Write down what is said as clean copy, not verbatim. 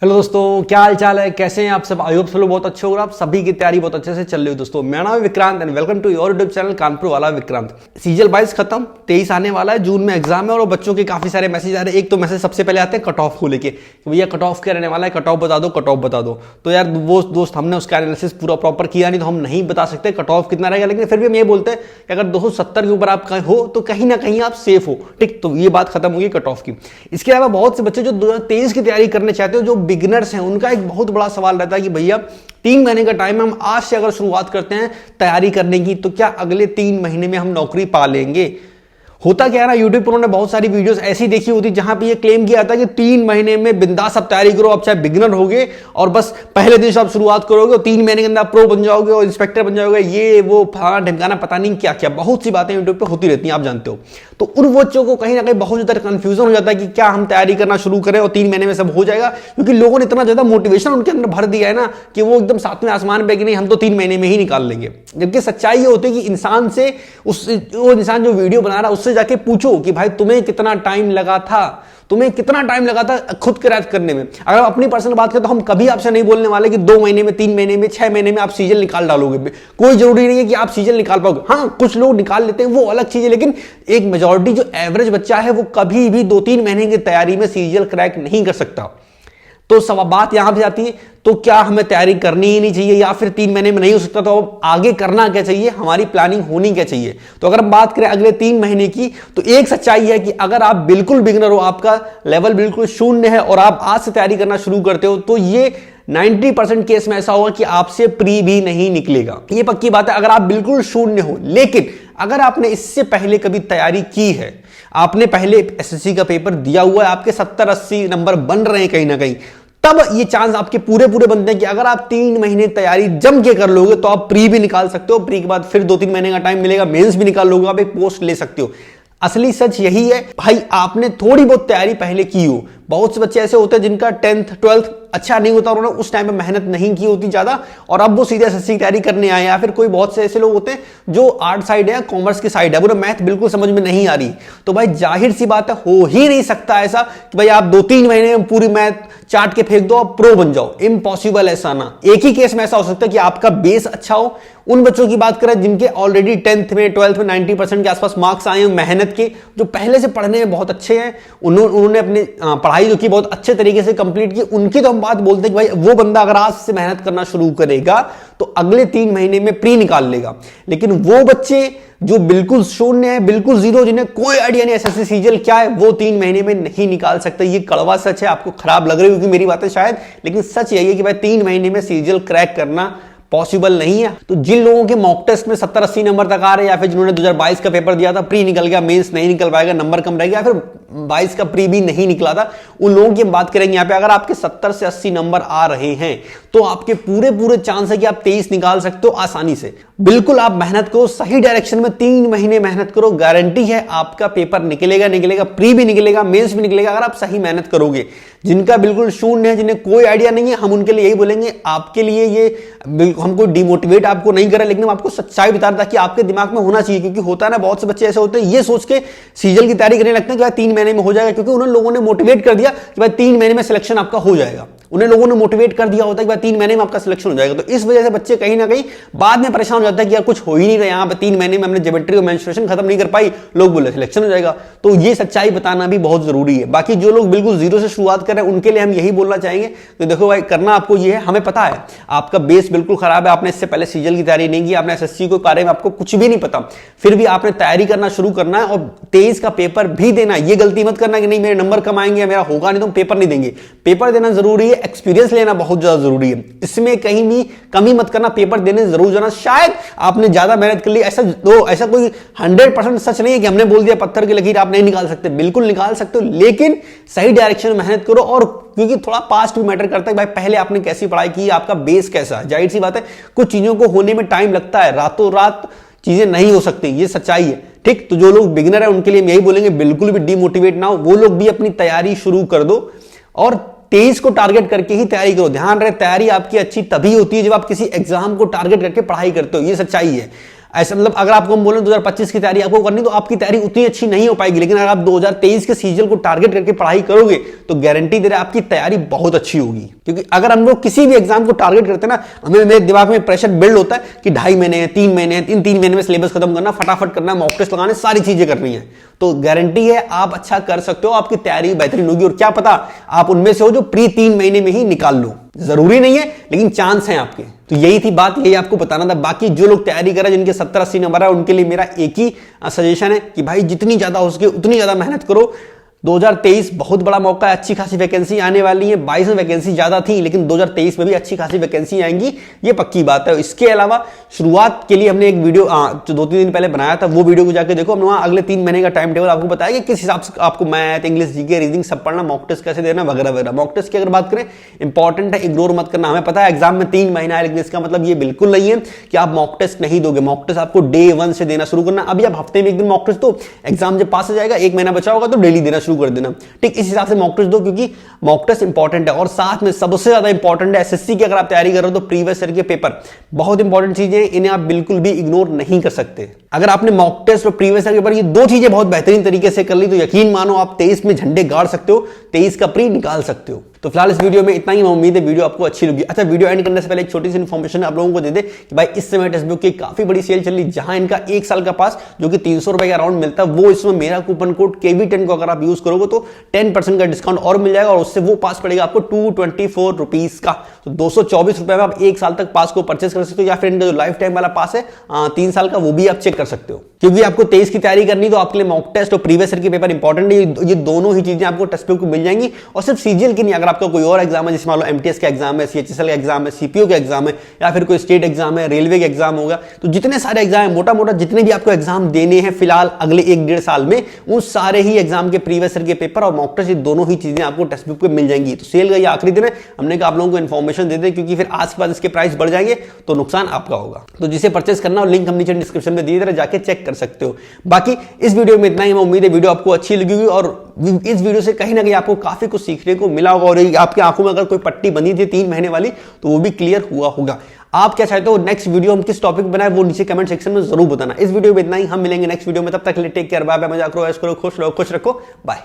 Hello दोस्तों, क्या हाल चाल है? कैसे हैं आप सब? आई होप सब लोग बहुत अच्छे हो। आप सभी की तैयारी बहुत अच्छे से चल रही है। दोस्तों मेरा नाम है Vikrant and welcome to your YouTube channel Kanpur वाला विक्रांत। सीजल 22 खत्म, 23 आने वाला है, जून में एग्जाम है और बच्चों के काफी सारे मैसेज आ रहे हैं। एक तो मैसेज सबसे पहले आते हैं कट ऑफ को लेके, भैया कट ऑफ क्या रहने वाला है, कट ऑफ बता दो, कट ऑफ बता दो। तो यार वो दोस्त हमने उसका एनालिसिस पूरा प्रॉपर किया नहीं, तो हम नहीं बता सकते कट ऑफ कितना रहेगा। लेकिन फिर भी हम ये बोलते हैं कि अगर 270 के ऊपर आप हो तो कहीं ना कहीं आप सेफ हो। ठीक, तो ये बात खत्म होगी कट ऑफ की। इसके अलावा बहुत से बच्चे जो 2023 की तैयारी करने चाहते हो, जो बिगिनर्स हैं, उनका एक बहुत बड़ा सवाल रहता है कि भैया 3 महीने का टाइम है, हम आज से अगर शुरुआत करते हैं तैयारी करने की तो क्या अगले 3 महीने में हम नौकरी पा लेंगे? होता क्या है ना, यूट्यूब पर उन्होंने बहुत सारी वीडियोस ऐसी देखी होती जहां पे ये क्लेम किया था कि 3 महीने में बिंदास आप तैयारी करो, आप चाहे बिगिनर होगे और बस पहले दिन से आप शुरुआत करोगे और 3 महीने के अंदर आप प्रो बन जाओगे और इंस्पेक्टर बन जाओगे, ये वो फलाना ढिमकाना पता नहीं क्या क्या बहुत सी बातें यूट्यूब पे होती रहती हैं, आप जानते हो। तो उन बच्चों को कहीं ना कहीं बहुत ज्यादा कंफ्यूजन हो जाता है कि क्या हम तैयारी करना शुरू करें और 3 महीने में सब हो जाएगा, क्योंकि लोगों ने इतना ज्यादा मोटिवेशन उनके अंदर भर दिया है ना कि वो एकदम सातवें आसमान पे कि नहीं हम तो 3 महीने में ही निकाल लेंगे। जबकि सच्चाई ये होती है कि इंसान से वो इंसान जो वीडियो बना रहा है उससे जाके पूछो कि भाई तुम्हें कितना टाइम लगा था, तुम्हें कितना टाइम लगा था खुद क्रैक करने में। अगर आप अपनी पर्सनल बात करें तो हम कभी आपसे नहीं बोलने वाले कि 2 महीने में, 3 महीने में, 6 महीने में आप सीजन निकाल डालोगे। कोई जरूरी नहीं है कि आप सीजन निकाल पाओगे। हाँ, कुछ लोग निकाल लेते हैं, वो अलग चीज है, लेकिन एक मेजॉरिटी जो एवरेज बच्चा है वो कभी भी 2-3 महीने की तैयारी में सीजन क्रैक नहीं कर सकता। तो सब बात यहां पे आती है, तो क्या हमें तैयारी करनी ही नहीं चाहिए या फिर 3 महीने में नहीं हो सकता तो अब आगे करना क्या चाहिए, हमारी प्लानिंग होनी क्या चाहिए? तो अगर हम बात करें अगले 3 महीने की, तो एक सच्चाई है कि अगर आप बिल्कुल बिगिनर हो, आपका लेवल बिल्कुल शून्य है और आप आज से तैयारी करना शुरू करते हो, तो ये 90% केस में ऐसा होगा कि आपसे प्री भी नहीं निकलेगा। ये पक्की बात है अगर आप बिल्कुल शून्य हो। लेकिन अगर आपने इससे पहले कभी तैयारी की है, आपने पहले एसएससी का पेपर दिया हुआ है, आपके 70-80 नंबर बन रहे हैं कहीं ना कहीं, तब ये चांस आपके पूरे बनते हैं कि अगर आप 3 महीने तैयारी जम के कर लोगे तो आप प्री भी निकाल सकते हो। प्री के बाद फिर 2-3 महीने का टाइम मिलेगा, मेंस भी निकाल लोगे, आप एक पोस्ट ले सकते हो। असली सच यही है भाई, आपने थोड़ी बहुत तैयारी पहले की हो। बहुत से बच्चे ऐसे होते हैं जिनका 10th 12th अच्छा नहीं होता, उन्होंने उस टाइम पे मेहनत नहीं की होती ज्यादा और अब वो सीधे एसएससी की तैयारी करने आए। या फिर कोई बहुत से ऐसे लोग होते हैं जो आर्ट साइड है, कॉमर्स की साइड है, वो मैथ बिल्कुल समझ में नहीं आ रही। तो भाई जाहिर सी बात है, हो ही नहीं सकता ऐसा कि भाई आप 2-3 महीने में पूरी मैथ चाट के फेंक दो और प्रो बन जाओ। इम्पॉसिबल ऐसा ना। एक ही केस में ऐसा हो सकता है कि आपका बेस अच्छा हो। उन बच्चों की बात करें जिनके ऑलरेडी 10th में 12th में 90% के आसपास मार्क्स आए हैं मेहनत के, जो पहले से पढ़ने में बहुत अच्छे हैं, उन्होंने अपनी पढ़ाई जो की बहुत अच्छे तरीके से कंप्लीट की, उनकी तो हम बात बोलते हैं कि भाई वो बंदा अगर आज से मेहनत करना शुरू करेगा तो अगले 3 महीने में प्री निकाल लेगा। लेकिन वो बच्चे जो बिल्कुल शून्य है, बिल्कुल जीरो, जिन्हें कोई आइडिया नहीं एसएससी सीजल क्या है, वो 3 महीने में नहीं निकाल सकते। ये कड़वा सच है, आपको खराब लग रही होगी मेरी बातें शायद, लेकिन सच यही है कि भाई 3 महीने में सीजल क्रैक करना पॉसिबल नहीं है। तो जिन लोगों के मॉक टेस्ट में 70-80 नंबर तक आ रहे हैं या फिर जिन्होंने 2022 का पेपर दिया था, प्री निकल गया, मेंस नहीं निकल पाएगा, नंबर कम रहेगा, या फिर 22 का प्री भी नहीं निकला था, उन लोगों की हम बात करेंगे यहाँ पे। अगर आपके 70 से 80 नंबर आ रहे हैं तो आपके पूरे चांस है कि आप 23 निकाल सकते हो आसानी से। बिल्कुल आप मेहनत करो, सही डायरेक्शन में 3 महीने मेहनत करो, गारंटी है आपका पेपर निकलेगा, प्री भी निकलेगा, मेंस भी निकलेगा, अगर आप सही मेहनत करोगे। जिनका बिल्कुल शून्य है, जिन्हें कोई आइडिया नहीं है, हम उनके लिए यही बोलेंगे, आपके लिए ये हमको डिमोटिवेट आपको नहीं कर रहे, लेकिन हम आपको सच्चाई बता रहे ताकि आपके दिमाग में होना चाहिए। क्योंकि होता है ना, बहुत से बच्चे ऐसे होते हैं ये सोच के सीजल की तैयारी करने लगते हैं कि भाई 3 महीने में हो जाएगा, क्योंकि उन्हें लोगों ने मोटिवेट कर दिया कि भाई 3 महीने में सिलेक्शन आपका हो जाएगा। उन्हें लोगों ने मोटिवेट कर दिया होता है कि भाई 3 महीने में आपका सिलेक्शन हो जाएगा। तो इस वजह से बच्चे कहीं ना कहीं बाद में परेशान हो जाते हैं कि यार कुछ हो ही नहीं रहा, यहाँ पे 3 महीने में हमने ज्योमेट्री और मेंस्ट्रुएशन खत्म नहीं कर पाई, लोग बोले सिलेक्शन हो जाएगा। तो ये सच्चाई बताना भी बहुत जरूरी है। बाकी जो लोग बिल्कुल जीरो से शुरुआत कर रहे हैं उनके लिए हम यही बोलना चाहेंगे कि देखो भाई, करना आपको ये है, हमें पता है आपका बेस बिल्कुल खराब है, आपने इससे पहले सीजल की तैयारी नहीं की, आपने एसएससी के बारे में आपको कुछ भी नहीं पता, फिर भी आपने तैयारी करना शुरू करना है और 23 का पेपर भी देना है। ये गलती मत करना कि नहीं मेरे नंबर कम आएंगे, मेरा होगा नहीं तो हम पेपर नहीं देंगे। पेपर देना जरूरी है, एक्सपीरियंस लेना बहुत ज्यादा जरूरी है, इसमें कहीं भी कमी मत करना, पेपर देने जरूर जाना। शायद आपने ज्यादा मेहनत कर ली, ऐसा कोई 100% सच नहीं है कि हमने बोल दिया पत्थर की लकीर आप नहीं निकाल सकते, बिल्कुल निकाल सकते हो, लेकिन सही डायरेक्शन में मेहनत करो। और क्योंकि थोड़ा पास्ट भी मैटर करता है, भाई पहले आपने कैसी पढ़ाई की, आपका बेस कैसा है। जाहिर सी बात है कुछ चीजों को होने में टाइम लगता है, रातों रात चीजें नहीं हो सकती, ये सच्चाई है। ठीक, तो जो लोग बिगिनर है उनके लिए हम यही बोलेंगे, बिल्कुल भी डिमोटिवेट ना हो, वो लोग भी अपनी तैयारी शुरू कर दो और 23 को टारगेट करके ही तैयारी करो। ध्यान रहे, तैयारी आपकी अच्छी तभी होती है जब आप किसी एग्जाम को टारगेट करके पढ़ाई करते हो, ये सच्चाई है। ऐसा मतलब अगर आपको हम बोले 2025 की तैयारी आपको करनी तो आपकी तैयारी उतनी अच्छी नहीं हो पाएगी, लेकिन अगर आप 2023 के सीजन को टारगेट करके पढ़ाई करोगे तो गारंटी दे रहे आपकी तैयारी बहुत अच्छी होगी। क्योंकि अगर हम लोग किसी भी एग्जाम को टारगेट करते हैं ना, हमें मेरे दिमाग में प्रेशर बिल्ड होता है कि 2.5 महीने हैं, 3 महीने हैं, इन 3 महीने में सिलेबस खत्म करना, फटाफट करना, मॉक टेस्ट लगाने, सारी चीजें करनी है। तो गारंटी है आप अच्छा कर सकते हो, आपकी तैयारी बेहतरीन होगी। और क्या पता आप उनमें से हो जो प्री 3 महीने में ही निकाल लो, जरूरी नहीं है लेकिन चांस है आपके। तो यही थी बात, यही आपको बताना था। बाकी जो लोग तैयारी कर रहे हैं जिनके 70-80 नंबर है, उनके लिए मेरा एक ही सजेशन है कि भाई जितनी ज्यादा हो सके उतनी ज्यादा मेहनत करो। 2023 बहुत बड़ा मौका है, अच्छी खासी वैकेंसी आने वाली है। 22 में वैकेंसी ज्यादा थी लेकिन 2023 में भी अच्छी खासी वैकेंसी आएंगी, ये पक्की बात है। इसके अलावा शुरुआत के लिए हमने एक वीडियो जो 2-3 दिन पहले बनाया था, वो वीडियो को जाके देखो। हमने वहां अगले 3 महीने का टाइम टेबल आपको बताया कि किस हिसाब से आपको मैथ, इंग्लिश, जीके, रीजनिंग सब पढ़ना, मॉक टेस्ट कैसे देना वगैरह वगैरह। मॉक टेस्ट की अगर बात करें इंपॉर्टेंट है, इग्नोर मत करना। हमें पता है एग्जाम में 3 महीना है, लेकिन इसका मतलब ये बिल्कुल नहीं है कि आप मॉक टेस्ट नहीं दोगे। मॉक टेस्ट आपको डे 1 से देना शुरू करना। अभी आप हफ्ते में एक दिन मॉक टेस्ट दो, एग्जाम जब पास हो जाएगा, 1 महीना बचा होगा तो डेली देना शुरू कर देना, ठीक। इस हिसाब से मॉक टेस्ट दो, क्योंकि मॉक टेस्ट इंपॉर्टेंट है। और साथ में सबसे ज्यादा इंपॉर्टेंट है एसएससी की अगर आप तैयारी कर रहे हो तो प्रीवियस ईयर के पेपर बहुत इंपॉर्टेंट चीजें हैं, इन्हें आप बिल्कुल भी इग्नोर नहीं कर सकते। अगर आपने मॉक टेस्ट और प्रीवियस ईयर के पेपर ये 2 चीजें बहुत बेहतरीन तरीके से कर ली तो यकीन मानो आप 23 में झंडे गाड़ सकते हो, 23 का प्री निकाल सकते हो। तो फिलहाल इस वीडियो में इतना ही। उम्मीद है वीडियो आपको अच्छी लगी। अच्छा, वीडियो एंड करने से पहले एक छोटी सी इन्फॉर्मेशन आप लोगों को दे दे कि भाई इस समय टेक्स्ट बुक की काफी बड़ी सेल चल रही, जहां इनका 1 साल का पास जो कि 300 रुपए के अराउंड मिलता है, वो इसमें मेरा कूपन कोड KB10 को अगर आप यूज करोगे तो 10% का डिस्काउंट और मिल जाएगा, और उससे वो पास पड़ेगा आपको 224 रुपीज का। तो 224 रुपए में आप 1 साल तक पास को परचेस कर सकते हो, या फिर इनका जो लाइफ टाइम वाला पास है 3 साल का, वो भी आप चेक कर सकते हो। क्योंकि आपको 23 की तैयारी करनी तो आपके लिए मॉक टेस्ट और प्रीवियस ईयर के पेपर इंपॉर्टेंट है। ये दोनों ही चीजें आपको टेक्स्ट बुक को मिल जाएंगी। और सिर्फ सीजीएल की नहीं, अगर आपका कोई और एग्जाम है, जैसे मान लो एमटीएस का एग्जाम है, सीएचएसएल का एग्जाम है, सीपीओ का एग्जाम है, या फिर कोई स्टेट एग्जाम है, रेलवे का एग्जाम होगा, तो जितने सारे एग्जाम है, मोटा मोटा जितने भी आपको एग्जाम देने हैं फिलहाल अगले 1-1.5 साल में, उन सारे ही एग्जाम के प्रीवियस ईयर के पेपर और मॉक टेस्ट, ये दोनों ही चीजें आपको टेक्स्ट बुक पे मिल जाएंगी। तो सेल का ये आखिरी दिन है, हमने कहा आप लोगों को इन्फॉर्मेशन दे दें, क्योंकि फिर आज के बाद इसके प्राइस बढ़ जाएंगे तो नुकसान आपका होगा। तो जिसे परचेस करना हो, लिंक हम नीचे डिस्क्रिप्शन में दिए तरह जाके चेक कर सकते हो। बाकी इस वीडियो में इतना ही। मैं उम्मीद है वीडियो आपको अच्छी लगी होगी, और इस वीडियो से कहीं ना कहीं आपको काफी कुछ सीखने को मिला होगा, और आपकी आंखों में अगर कोई पट्टी बनी थी 3 महीने वाली तो वो भी क्लियर हुआ होगा। आप क्या चाहते हो नेक्स्ट वीडियो हम किस टॉपिक बनाए, वो नीचे कमेंट सेक्शन में जरूर बताना। इस वीडियो में इतना ही, हम मिलेंगे नेक्स्ट वीडियो में। तब तक के लिए टेक केयर, बाय बाय, मजाक करो, ऐश करो, खुश रहो, खुश रखो, बाय।